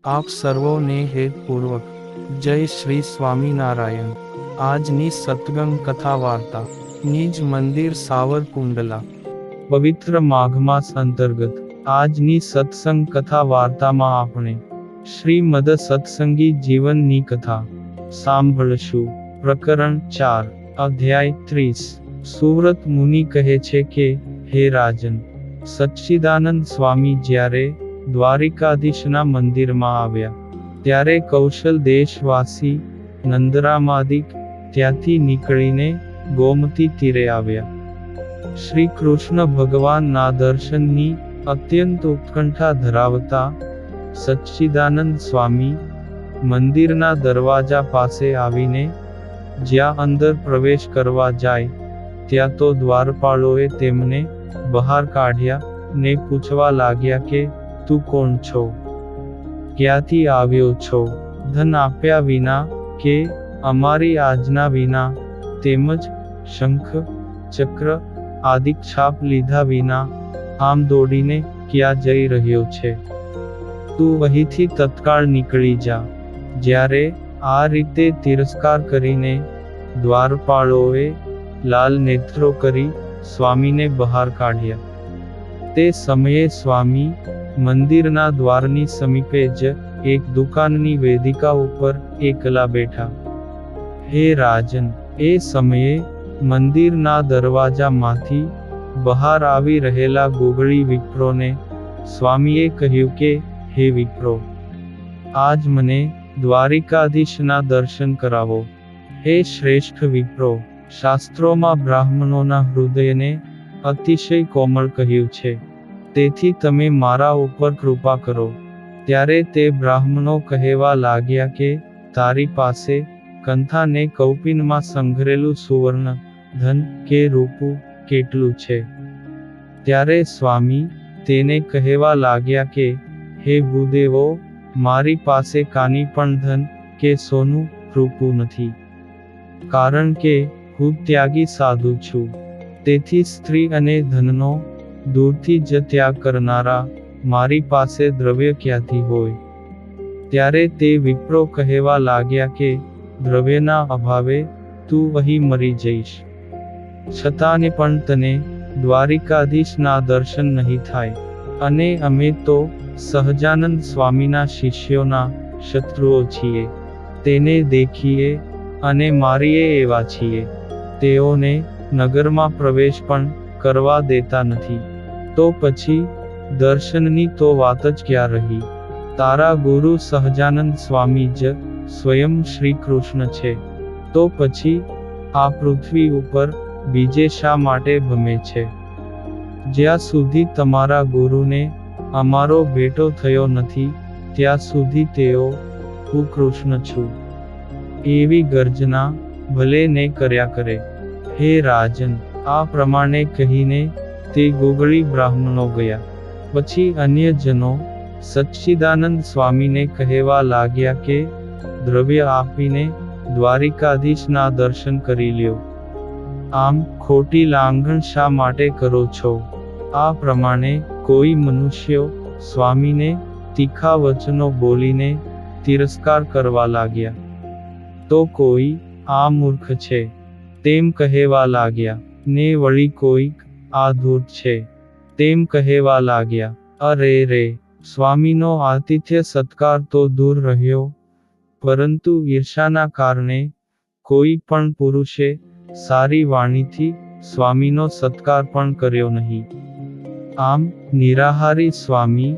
આપ સર્વોને હેતપૂર્વક જય શ્રી સ્વામિનારાયણ। આજની સત્સંગ કથા વાર્તા નિજ મંદિર સાવરકુંડલા, પવિત્ર માઘ માસ અંતર્ગત આજની સત્સંગ કથા વાર્તામાં આપણે શ્રીમદ સત્સંગી જીવનની કથા સાંભળશું। પ્રકરણ 4, અધ્યાય 30। સુવ્રત મુનિ કહે છે કે, હે રાજન, સચ્ચિદાનંદ સ્વામી જ્યારે દ્વારિકાધીશના મંદિરમાં આવ્યા ત્યારે કૌશલ દેશવાસી નંદરામાદિક ત્યાંથી નીકળીને ગોમતી તીરે આવ્યા। શ્રી કૃષ્ણ ભગવાનના દર્શનની અત્યંત ઉત્કંઠા ધરાવતા સચ્ચિદાનંદ સ્વામી મંદિરના દરવાજા પાસે આવીને જ્યાં અંદર પ્રવેશ કરવા જાય ત્યાં તો દ્વારપાળોએ તેમને બહાર કાઢ્યા ને પૂછવા લાગ્યા કે, તું કોણ છો? ક્યાંથી આવ્યો છો? ધન આપ્યા વિના કે અમારી આજ્ઞા વિના, તેમજ શંખ ચક્ર આદિ છાપ લીધા વિના આમ દોડીને ક્યાં જઈ રહ્યો છે? તું અહીંથી તત્કાળ નીકળી જા। જ્યારે આ રીતે તિરસ્કાર કરીને દ્વારપાળોએ લાલ નેત્રો કરી સ્વામીને બહાર કાઢ્યા। તે સમયે સ્વામી મંદિરના દ્વારની સમીપે જ એક દુકાનની વેદિકા ઉપર એકલા બેઠા। હે રાજન, એ સમયે મંદિરના દરવાજામાંથી બહાર આવી રહેલા ગોગળી વિપ્રોને સ્વામીએ કહ્યું કે, હે વિપ્રો, આજ મને દ્વારિકાધીશના દર્શન કરાવો। હે શ્રેષ્ઠ વિપ્રો, શાસ્ત્રોમાં બ્રાહ્મણોના હૃદયને અતિશય કોમળ કહ્યું છે, તેથી તમે મારા ઉપર કૃપા કરો। ત્યારે તે બ્રાહ્મણો કહેવા લાગ્યા કે, તારી પાસે કંથા ને કૌપિનમાં સંઘરેલું સુવર્ણ ધન કે રૂપું કેટલું છે? ત્યારે સ્વામી તેને કહેવા લાગ્યા કે, હે ભૂદેવો, મારી પાસે કાંઈ પણ ધન કે સોનું રૂપું નથી, કારણ કે હું ત્યાગી સાધુ છું। તેથી સ્ત્રી અને ધનનો દૂરથી જ ત્યાગ કરનારા મારી પાસે દ્રવ્ય ક્યાંથી હોય? ત્યારે તે વિપ્રો કહેવા લાગ્યા કે, દ્રવ્યના અભાવે તું અહીં મરી જઈશ, છતાં પણ તને દ્વારિકાધીશના દર્શન નહીં થાય। અને અમે તો સહજાનંદ સ્વામીના શિષ્યોના શત્રુઓ છીએ, તેને દેખીએ અને મારીએ એવા છીએ। તેઓને નગરમાં પ્રવેશ પણ કરવા દેતા નથી। તો પછી દર્શનની તો વાત જ ક્યાં રહી? તારા ગુરુ સહજાનંદ સ્વામી જ સ્વયં શ્રી કૃષ્ણ છે, તો પછી આ પૃથ્વી ઉપર બીજે શા માટે ભમે છે? જ્યાં સુધી તમારા ગુરુને અમારો ભેટો થયો નથી ત્યાં સુધી તેઓ હું કૃષ્ણ છું એવી ગર્જના ભલે ને કર્યા કરે। હે રાજન, આ પ્રમાણે કહીને તે ગોગળી બ્રાહ્મણો ગયા। પછી અન્ય જનો સચ્ચિદાનંદ સ્વામીને કહેવા લાગ્યા કે, દ્રવ્ય આપીને દ્વારિકાધીશના દર્શન કરી લ્યો। આમ ખોટી લાંઘણ શા માટે કરો છો? આ પ્રમાણે કોઈ મનુષ્યો સ્વામીને તીખા વચનો બોલીને તિરસ્કાર કરવા લાગ્યા। તો કોઈ આ મૂર્ખ છે તેમ કહેવા લાગ્યા, ને વળી કોઈક આ ધૂર્ત છે તેમ કહેવા લાગ્યા। અરે રે, સ્વામીનો આતિથ્ય સત્કાર તો દૂર રહ્યો, પરંતુ ઈર્ષાના કારણે કોઈ પણ પુરુષે સારી વાણીથી સ્વામીનો સત્કાર પણ કર્યો નહીં। આમ નિરાહારી સ્વામી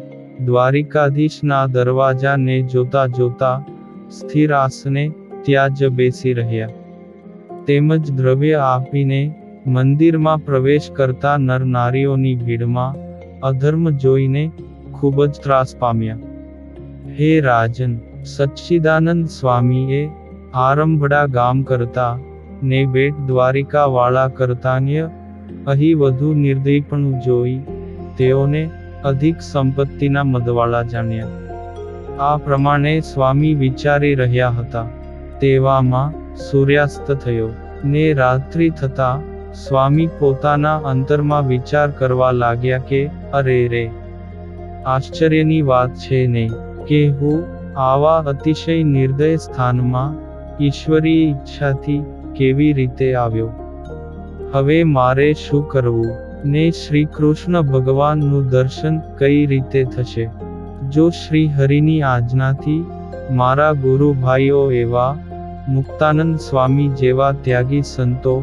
દ્વારિકાધીશના દરવાજાને જોતા જોતા સ્થિર આસને ત્યાં જ બેસી રહ્યા। તેમજ દ્રવ્ય આપીને મંદિરમાં પ્રવેશ કરતા નર નારીઓની ભીડમાં અધર્મ જોઈને ખૂબ જ ત્રાસ પામ્યા। હે રાજન, સચ્ચિદાનંદ સ્વામીએ આરંભડા ગામ કરતા ને બેટ દ્વારિકા વાળા કરતાન્ય અહીં વધુ નિર્દયપણું જોઈ તેઓને અધિક સંપત્તિના મદવાળા જાણ્યા। આ પ્રમાણે સ્વામી વિચારી રહ્યા હતા। તેવામાં સૂર્યાસ્ત થયો ને રાત્રિ થતા સ્વામી પોતાના અંતરમાં વિચાર કરવા લાગ્યા કે, અરે રે, આશ્ચર્યની વાત છે ને, કે હું આવા અતિશય નિર્દય સ્થાનમાં ઈશ્વરીય ઈચ્છાથી કેવી રીતે આવ્યો? હવે મારે શું કરવું? ને શ્રી કૃષ્ણ ભગવાનનું દર્શન કઈ રીતે થશે? જો શ્રી હરિની આજ્ઞાથી મારા ગુરુ ભાઈઓ એવા મુક્તાનંદ સ્વામી જેવા ત્યાગી સંતો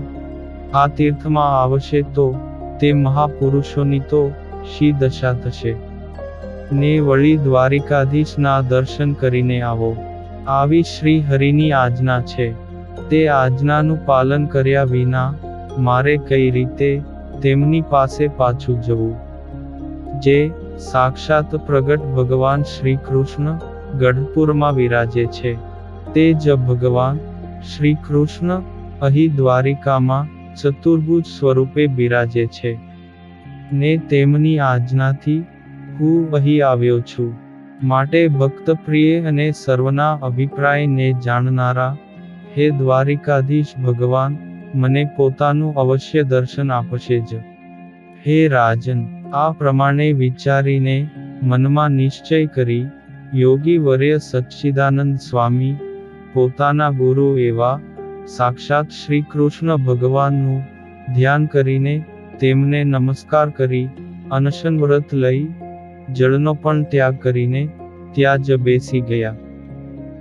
આ તીર્થમાં આવશે તો તે મહાપુરુષોની તો શી દશા થશે? ને વળી દ્વારિકાધીશના દર્શન કરીને આવો, આવી શ્રી હરિની આજ્ઞા છે. તે આજ્ઞાનું પાલન કર્યા વિના મારે કઈ રીતે તેમની પાસે પાછું જવું? જે સાક્ષાત પ્રગટ ભગવાન શ્રી કૃષ્ણ ગઢપુરમાં વિરાજે છે તે જ ભગવાન શ્રી કૃષ્ણ અહીં દ્વારિકામાં ચતુર્ભુજ સ્વરૂપે બિરાજે છે. ને તેમની આજ્ઞાથી હું અહીં આવ્યો છું. માટે ભક્તપ્રિય અને સર્વના અભિપ્રાયને જાણનારા હે દ્વારિકાધીશ ભગવાન મને પોતાનું અવશ્ય દર્શન આપશે જ. હે રાજન, આ પ્રમાણે વિચારીને મનમાં નિશ્ચય કરી યોગી વર્ય સચ્ચિદાનંદ સ્વામી પોતાના ગુરુ એવા સાક્ષાત શ્રી કૃષ્ણ ભગવાનનું ધ્યાન કરીને તેમને નમસ્કાર કરી અનશન વ્રત લઈ જળનો પણ ત્યાગ કરીને ત્યાં જ બેસી ગયા.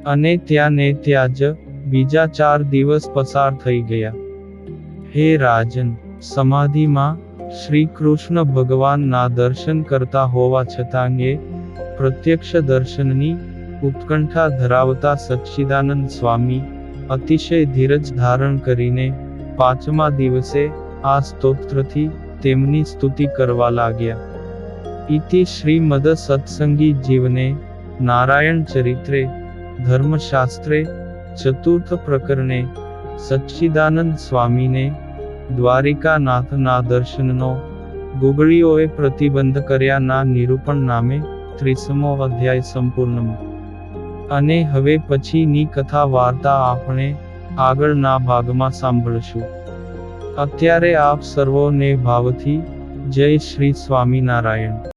અને ત્યાં ને ત્યાં જ બીજા 4 દિવસ પસાર થઈ ગયા. હે રાજન, સમાધિમાં શ્રી કૃષ્ણ ભગવાનના દર્શન કરતા હોવા છતાં એ પ્રત્યક્ષ દર્શનની ઉત્કંઠા ધરાવતા સચ્ચિદાનંદ સ્વામી અતિશય ધીરજ ધારણ કરીને 5મા દિવસે આ સ્તોત્રથી તેમની સ્તુતિ કરવા લાગ્યા. ઇતિ શ્રીમદ સત્સંગી જીવને નારાયણ ચરિત્રે ધર્મશાસ્ત્રે ચતુર્થ પ્રકરણે સચ્ચિદાનંદ સ્વામીને દ્વારિકાનાથના દર્શનનો ગુગળીઓએ પ્રતિબંધ કર્યાના નિરૂપણ નામે 30મો અધ્યાય સંપૂર્ણ. અને હવે પછીની કથા વાર્તા આપણે આગળના ભાગમાં સાંભળશું. અત્યારે આપ સર્વોને ભાવથી જય શ્રી સ્વામિનારાયણ.